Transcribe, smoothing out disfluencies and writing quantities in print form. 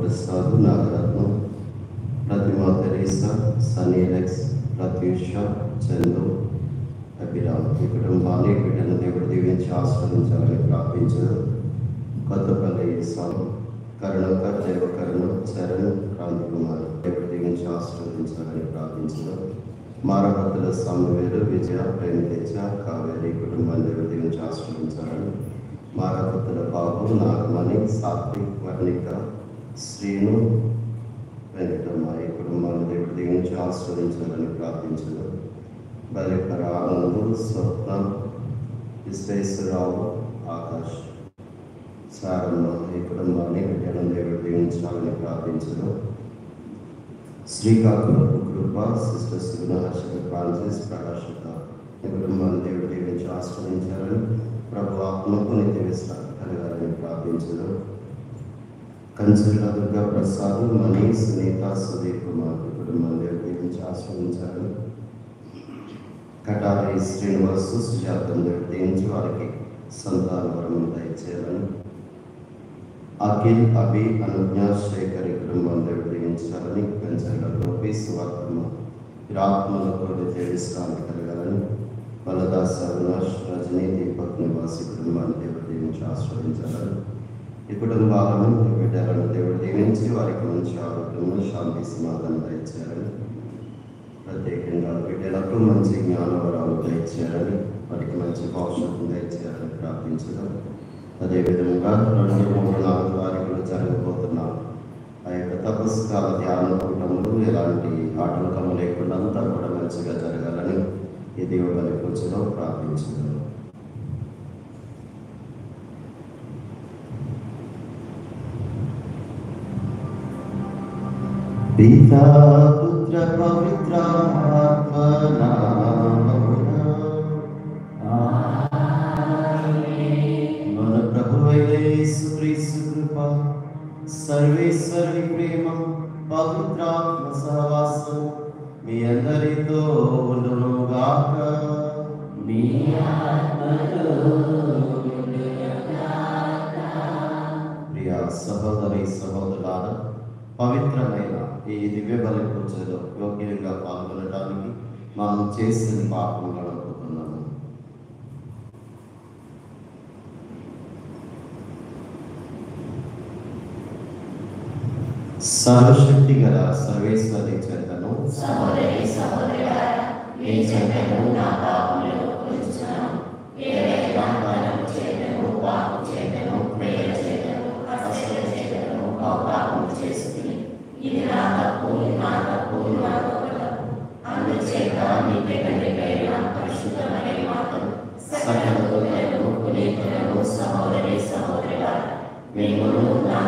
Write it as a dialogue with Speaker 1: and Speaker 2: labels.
Speaker 1: ప్రసాద్, నాగరత్నం, ప్రతిమా Teresa, Sunny Alex, Pratyusha, Chandu, Abhiram ఈ కుటుంబాన్ని బిడ్డను దేవుడు దీవించి ఆస్వాదించాలని ప్రార్థించారు. కొత్తపల్లి స్వామి, కరుణకర్, దేవకరుణ, చరణ్, క్రాంతి కుమార్ దేవుడు దీవించి ఆస్వాదించాలని ప్రార్థించారు. మారభద్రుల సామువేలు, విజయ, ప్రేమతేజ, కావేరి కుటుంబాన్ని దేవుడు దీవించి ఆస్వాదించాలని, మారభద్రుల బాబు, నాగమణి, సాత్విక్, వర్ణిక, శ్రీను, వెంకటమ్మ ఈ కుటుంబాన్ని దేవుడు దీవించి ఆస్వాదించాలని ప్రార్థించారు. బలిపర ఆనందు, స్వప్న, విశ్వేశ్వరరావు, ఆకాష్, సారమ్మ ఈ కుటుంబాన్ని బిడ్డలను దేవుడు దీవించాలని ప్రార్థించారు. శ్రీకాకుళం కృప, సిస్టర్ సుగుణ, హర్షిత, ఫ్రాన్సిస్, ప్రకాశిత ఈ కుటుంబాన్ని దేవుడు దీవించి ఆస్వాదించాలని, ప్రభు ఆత్మకు నిత్య విశ్రాంతి కలగాలని ప్రార్థించారు. కంచెల దుర్గా ప్రసాద్, మణి, సునీత, సుదీప్ కుమార్ ఈ కుటుంబాన్ని దేవుడు దీవించి ఆస్వాదించాలని, కటారి శ్రీనివాసు, సుజాతం దేవుడు దీవించి వారికి సంతాన వరమును దయచేయాలని, అఖిల్, అభి, అనుజ్ఞ, శేఖర్ ఈ కుటుంబాన్ని దేవుడు దీవించాలని, కంచెల గోపి, సువార్తమ్మ ఆత్మలతో నిత్య విశ్రాంతి కలగాలని, బలదాస్, అవినాష్, రజనీ, దీపక్ నివాసి కుటుంబాన్ని దేవుడు దీవించి ఆస్వాదించాలని, ఈ కుటుంబాలను బిడ్డలను దేవుడు దీవించి వారికి మంచి ఆరోగ్యము, శాంతి, సమాధానం దయచేయాలని, ప్రత్యేకంగా బిడ్డలకు మంచి జ్ఞానవరాలు దయచేయాలని, వారికి మంచి భవిష్యత్తు దయచేయాలని ప్రార్థించడం. అదేవిధంగా 2-3-4 తారీఖులు జరగబోతున్న ఆ యొక్క తపస్కాల ధ్యాన కూటములు ఎలాంటి ఆటంకం లేకుండా అంతా కూడా మంచిగా జరగాలని ఈ దేవుడి పూజలో ప్రార్థించడం. పితా పుత్ర పవిత్రాత్మ నామమున మన ప్రభువైన యేసుక్రీస్తు కృప, సర్వేశ్వరుని ప్రేమ, పవిత్రాత్మ సహవాసం మీ అందరితో ఉండును గాక. మీ ఆత్మతో ప్రియ సహోదరి సహోదరులారా, పవిత్రమైన ఈ దివ్య బలి పూజలో యోగ్యంగా పాల్గొనడానికి మనం చేసిన పాపం గడుపుతున్నాము. సర్వశక్తి గల సర్వేశ్వరి చేతను
Speaker 2: సహోదరి సహోదరులారా, మేము నా